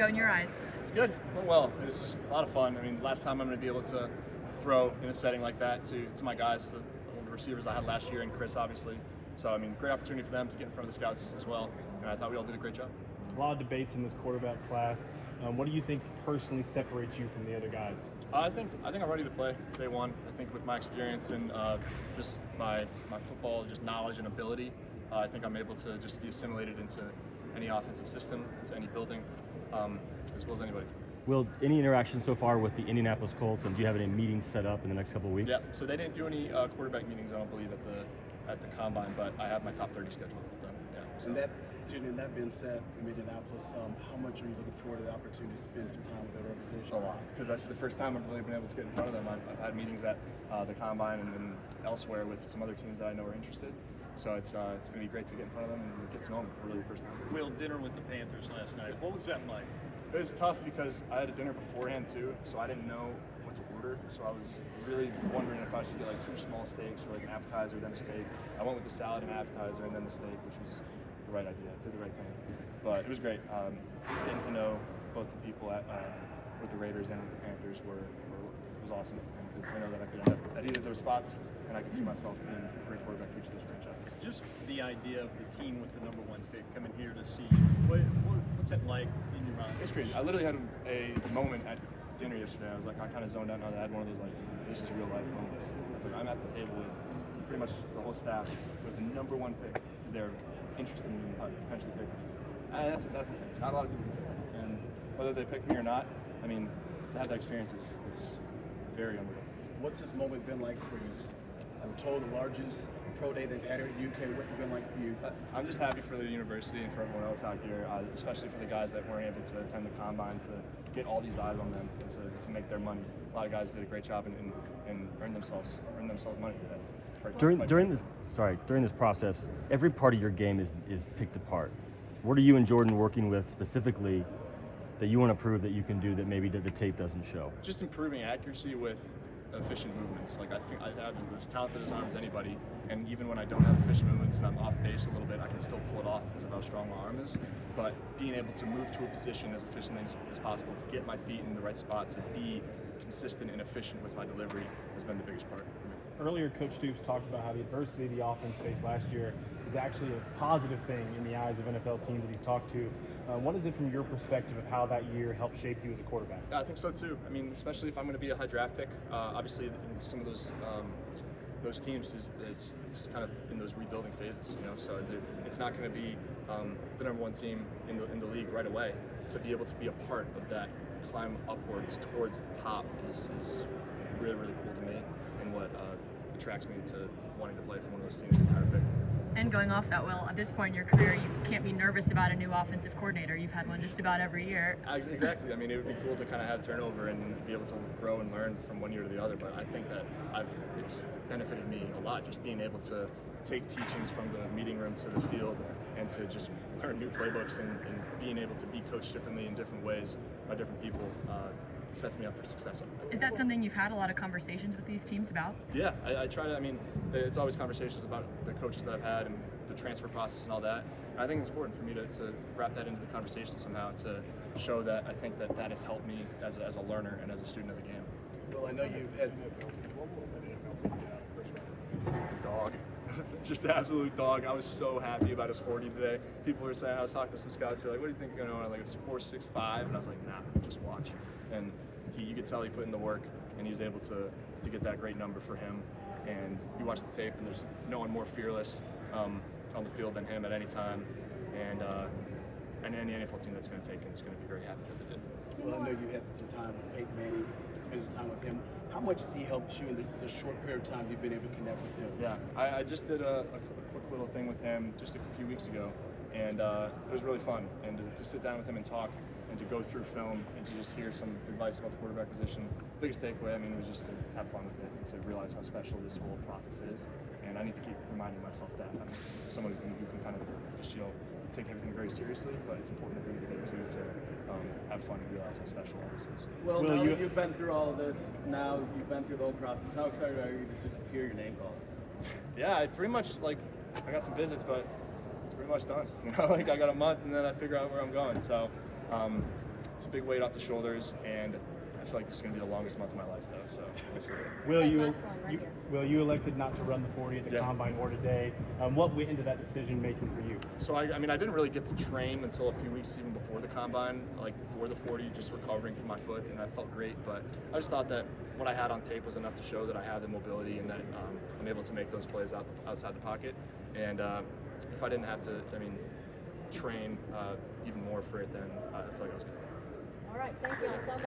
go in your eyes? It's good. Went well. It was just a lot of fun. I mean, last time I'm going to be able to throw in a setting like that to my guys, the receivers I had last year, and Chris, obviously. So, I mean, great opportunity for them to get in front of the scouts as well. And I thought we all did a great job. A lot of debates in this quarterback class. What do you think personally separates you from the other guys? I think I'm ready to play day one. I think with my experience and just my football just knowledge and ability, I think I'm able to just be assimilated into any offensive system, into any building, as well as anybody. Will, any interaction so far with the Indianapolis Colts, and do you have any meetings set up in the next couple of weeks? Yeah, so they didn't do any quarterback meetings, I don't believe, at the combine, but I have my top 30 scheduled with them. Yeah. So. And that being said, in Indianapolis, how much are you looking forward to the opportunity to spend some time with that organization? A lot, because that's the first time I've really been able to get in front of them. I've had meetings at the combine and then elsewhere with some other teams that I know are interested. So it's going to be great to get in front of them and get to know them for really the first time. Will, dinner with the Panthers last night. What was that like? It was tough because I had a dinner beforehand too, so I didn't know what to order. So I was really wondering if I should get like 2 small steaks or like an appetizer, then a steak. I went with the salad and appetizer and then the steak, which was the right idea. I did the right thing. But it was great. Getting to know both the people with the Raiders and with the Panthers was awesome. Because I know that I could end up at either of those spots, and I could see myself being a great quarterback for each of those franchises. Just the idea of the team with the #1 pick coming here to see what's that like in your mind? It's crazy. I literally had a moment at dinner yesterday. I was like, I kind of zoned out. I had one of those like, this is real life moments. I was like, I'm at the table with pretty much the whole staff. It was the #1 pick because they're interested in potentially picking me. That's insane. Not a lot of people can say that. And whether they pick me or not, I mean, to have that experience is very unreal. What's this moment been like for you? I'm told the largest pro day they've had here in the UK. What's it been like for you? I'm just happy for the university and for everyone else out here, especially for the guys that weren't able to attend the combine, to get all these eyes on them and to make their money. A lot of guys did a great job and earned themselves money. During this process, every part of your game is picked apart. What are you and Jordan working with specifically that you want to prove that you can do that maybe the tape doesn't show? Just improving accuracy with efficient movements. Like I think I have as talented as arm as anybody, and even when I don't have efficient movements and I'm off base a little bit, I can still pull it off because of how strong my arm is. But being able to move to a position as efficiently as possible, to get my feet in the right spot, to be consistent and efficient with my delivery has been the biggest part for me. Earlier, Coach Stoops talked about how the adversity the offense faced last year is actually a positive thing in the eyes of NFL teams that he's talked to. What is it from your perspective of how that year helped shape you as a quarterback? I think so too. I mean, especially if I'm going to be a high draft pick. Obviously, in some of those teams it's kind of in those rebuilding phases, you know. So it's not going to be the #1 team in the league right away. To be able to be a part of that climb upwards towards the top is really, really cool to me, and what attracts me to wanting to play for one of those teams in the higher pick. And going off that, Will, at this point in your career, you can't be nervous about a new offensive coordinator. You've had one just about every year. Exactly. I mean, it would be cool to kind of have turnover and be able to grow and learn from one year to the other. But I think that it's benefited me a lot, just being able to take teachings from the meeting room to the field and to just learn new playbooks and being able to be coached differently in different ways by different people sets me up for success. Is that something you've had a lot of conversations with these teams about? Yeah, I try to. I mean, it's always conversations about the coaches that I've had and the transfer process and all that. And I think it's important for me to wrap that into the conversation somehow, to show that I think that has helped me as a learner and as a student of the game. Well, I know you've had dog. Just an absolute dog. I was so happy about his 40 today. People were saying, I was talking to some scouts who were like, what do you think you're going to know? Like, it's 4.65, and I was like, nah, just watch. And you could tell he put in the work, and he was able to get that great number for him. And you watch the tape, and there's no one more fearless on the field than him at any time. And any NFL team that's going to take it is going to be very happy that they did. Well, I know you had some time with Peyton Manning, spent some time with him. How much has he helped you in the short period of time you've been able to connect with him? Yeah, I just did a quick little thing with him just a few weeks ago, and it was really fun. And to sit down with him and talk, and to go through film, and to just hear some advice about the quarterback position. Biggest takeaway, I mean, was just to have fun with it and to realize how special this whole process is. And I need to keep reminding myself that. I'm someone who can kind of just, take everything very seriously, but it's important for me to get to have fun and realize how special all this is. Well, now that you've been through all of this, now you've been through the whole process, how excited are you to just hear your name called? Yeah, I pretty much, I got some visits, but it's pretty much done. Like I got a month and then I figure out where I'm going. So it's a big weight off the shoulders, and I feel like this is going to be the longest month of my life, though. So we'll see. Will Hey, you, last one, right here. Will, you elected not to run the 40 at the Yeah. combine or today. What went into that decision making for you? So I mean, I didn't really get to train until a few weeks even before the combine, like before the 40, just recovering from my foot, and I felt great. But I just thought that what I had on tape was enough to show that I have the mobility and that I'm able to make those plays outside the pocket. And if I didn't have to, train even more for it, then I feel like I was good. All right, thank you.